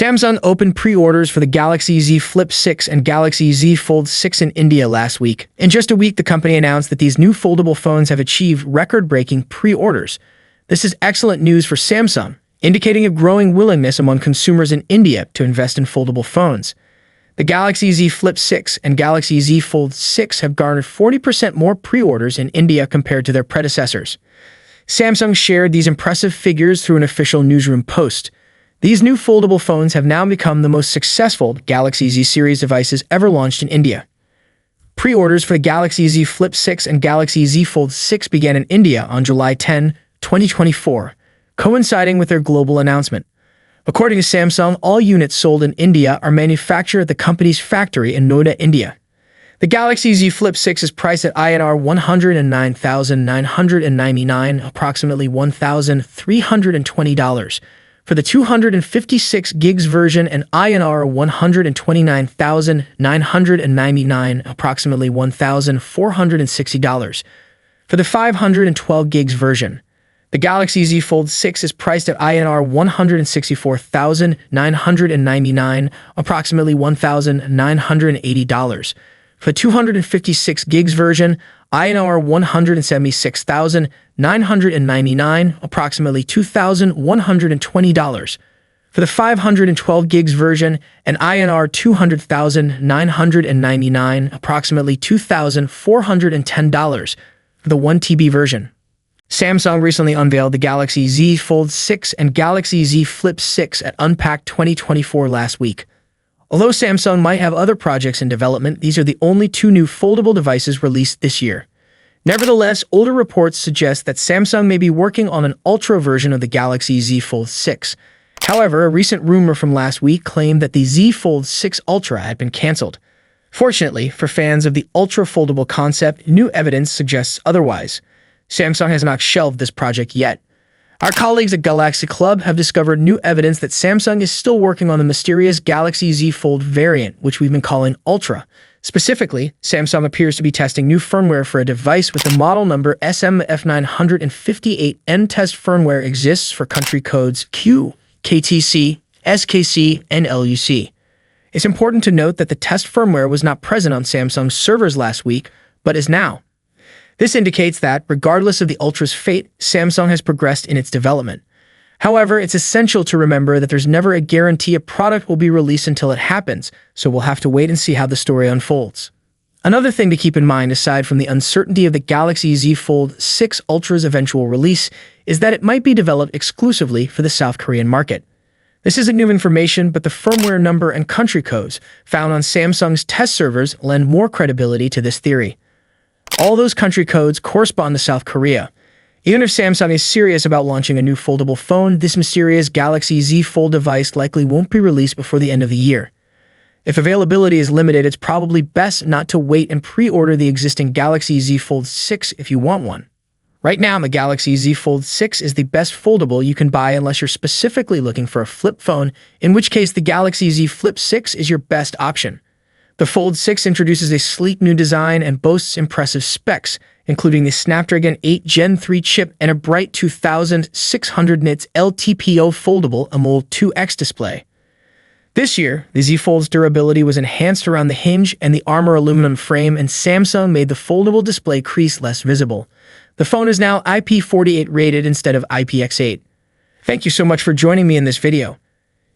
Samsung opened pre-orders for the Galaxy Z Flip 6 and Galaxy Z Fold 6 in India last week. In just a week, the company announced that these new foldable phones have achieved record-breaking pre-orders. This is excellent news for Samsung, indicating a growing willingness among consumers in India to invest in foldable phones. The Galaxy Z Flip 6 and Galaxy Z Fold 6 have garnered 40% more pre-orders in India compared to their predecessors. Samsung shared these impressive figures through an official newsroom post. These new foldable phones have now become the most successful Galaxy Z series devices ever launched in India. Pre-orders for the Galaxy Z Flip 6 and Galaxy Z Fold 6 began in India on July 10, 2024, coinciding with their global announcement. According to Samsung, all units sold in India are manufactured at the company's factory in Noida, India. The Galaxy Z Flip 6 is priced at INR 109,999, approximately $1,320, for the 256 gigs version, and INR 129,999, approximately $1,460, for the 512 gigs version. The Galaxy Z Fold 6 is priced at INR 164,999, approximately $1,980. For the 256 gigs version, INR 176,999, approximately $2,120. For the 512 gigs version, and INR 200,999, approximately $2,410 for the 1 TB version. Samsung recently unveiled the Galaxy Z Fold 6 and Galaxy Z Flip 6 at Unpacked 2024 last week. Although Samsung might have other projects in development, these are the only two new foldable devices released this year. Nevertheless, older reports suggest that Samsung may be working on an Ultra version of the Galaxy Z Fold 6. However, a recent rumor from last week claimed that the Z Fold 6 Ultra had been cancelled. Fortunately, for fans of the Ultra foldable concept, new evidence suggests otherwise. Samsung has not shelved this project yet. Our colleagues at Galaxy Club have discovered new evidence that Samsung is still working on the mysterious Galaxy Z Fold variant, which we've been calling Ultra. Specifically, Samsung appears to be testing new firmware for a device with the model number SMF958N. Test firmware exists for country codes Q, KTC, SKC, and LUC. It's important to note that the test firmware was not present on Samsung's servers last week, but is now. This indicates that, regardless of the Ultra's fate, Samsung has progressed in its development. However, it's essential to remember that there's never a guarantee a product will be released until it happens, so we'll have to wait and see how the story unfolds. Another thing to keep in mind, aside from the uncertainty of the Galaxy Z Fold 6 Ultra's eventual release, is that it might be developed exclusively for the South Korean market. This isn't new information, but the firmware number and country codes found on Samsung's test servers lend more credibility to this theory. All those country codes correspond to South Korea. Even if Samsung is serious about launching a new foldable phone, this mysterious Galaxy Z Fold device likely won't be released before the end of the year. If availability is limited, it's probably best not to wait and pre-order the existing Galaxy Z Fold 6 if you want one. Right now, the Galaxy Z Fold 6 is the best foldable you can buy unless you're specifically looking for a flip phone, in which case the Galaxy Z Flip 6 is your best option. The Fold 6 introduces a sleek new design and boasts impressive specs, including the Snapdragon 8 Gen 3 chip and a bright 2600 nits LTPO foldable AMOLED 2X display. This year, the Z Fold's durability was enhanced around the hinge and the armor aluminum frame, and Samsung made the foldable display crease less visible. The phone is now IP48 rated instead of IPX8. Thank you so much for joining me in this video.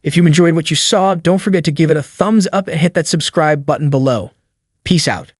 If you enjoyed what you saw, don't forget to give it a thumbs up and hit that subscribe button below. Peace out.